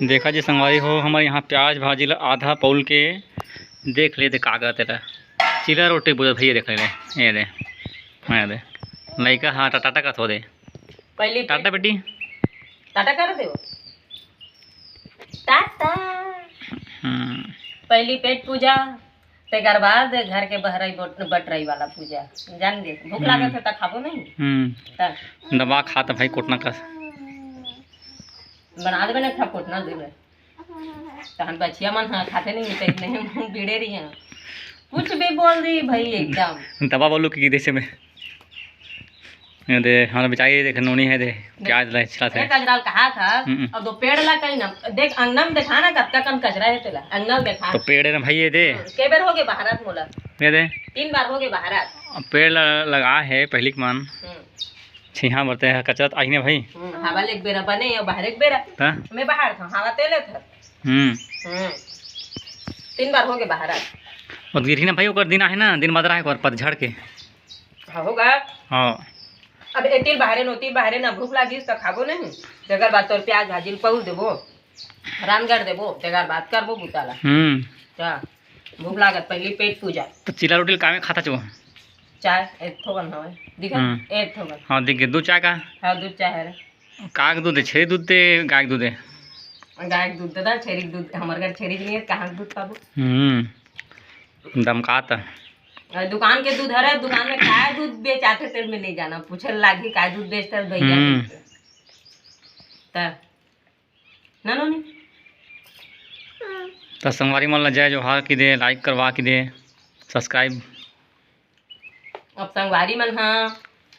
देखा जी संगवारी हो, हमारे यहाँ प्याज भाजी ला आधा पौल के देख ले दे कागज तेरा चिला रोटी बुझ भैया देख ले ये दे मैं दे लइका हाँ टाटा का थो दे पहली टाटा बेटी टाटा कर दे टाटा। पहली पेट पूजा तेकर बाद घर के बहरई बटरई वाला पूजा जान गे। भूख लागत है त खाबो नहीं दबा खाता भाई कोटना का बना देवे ना खा कोटना देवे तो हम बचिया मन हाँ खाते नहीं तो नहीं बीड़े रही हैं कुछ भी बोल दी भाई एकदम दबा बोलू कि देसे में ये दे हमारा बेचारी देख नोनी है दे प्याज ला छिला थे कचरा कहा था अब दो पेड़ ला कहीं ना देख अंगना में देखा ना कब तक कचरा है तेला अंगना में देखा तो पेड़ है ना भाई ये दे के बार हो गए बाहरत मोला ये दे 3 बार हो गए बाहरत पेड़ लगा है पहली के मान छिहा बरते है कचरा आई ने भाई हवा एक बेरा बने या बाहर एक बेरा मैं बाहर था हवा तेले था 3 बार हो गए बाहरत और गिरी ना भाई ओकर दिन है ना दिन बदरा है और पतझड़ के होगा हां अब एतिल बाहरे ना भूख लागिस त खाबो नहीं जगर बात तोर प्याज भाजी पहुल देबो रानगढ़ देबो तेगर बात करबो बुताला क्या भूख लागत पहली पेट पूजा तो चिला रोटी कामे खाता चो चाय एक थोगन हवे दिखा एक थोगन हां देख दूध चाय का हां दूध चाय है का दूध है छेरी दूध दे गाय दूध है गाय दूध दे छेरी दूध हमर घर छेरी नहीं है कहां दूध पाबो दमकाता दुकान के दूध है दुकान में काय दूध बेचाते तेल में नहीं जाना पूछे लागी काय दूध बेचते भैया त ना नो नहीं तो संगवारी मन ला जय जोहार की दे लाइक करवा की दे सब्सक्राइब अब संगवारी मन हाँ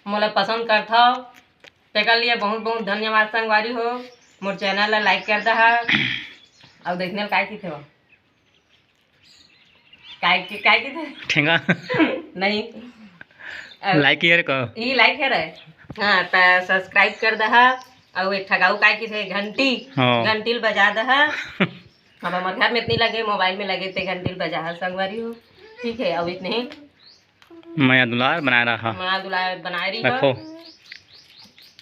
मोला पसंद करथा तेकर लिए बहुत बहुत धन्यवाद संगवारी हो मोर चैनल ला लाइक कर दहा अब देखने काय की थे काय की थे ठेंगा नहीं लाइक यार को ई लाइक है रे हां त सब्सक्राइब कर दहा और एक ठगाऊ काय की थे घंटी बजा दहा अब हमारे घर में इतनी लगे मोबाइल में लगे थे घंटी बजा संगवारी हो ठीक है अब इतने ही मैं दुलार बना रहा मैं दुलार बना रही रखो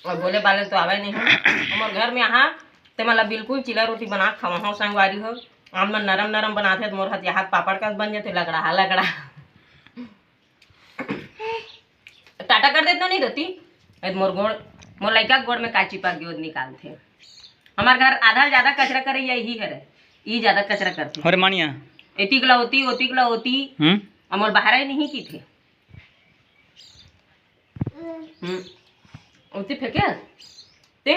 और बोले वाले तो आवे नहीं हमारे घर में यहाँ ते मतलब बिल्कुल चिला रोटी बना खावा संगवारी हो आम में नरम नरम बनाते तो मोर हाथ पापड़ का बन जाते लगड़ा टाटा कर देते नहीं देती मोर लड़का गोड़ में काची पाक गोद निकालते हमारे घर आधा ज्यादा कचरा करे यही है ये ज्यादा कचरा करते अरे मानिया एती गला होती मोर बाहर ही नहीं की थे उती फेंके ते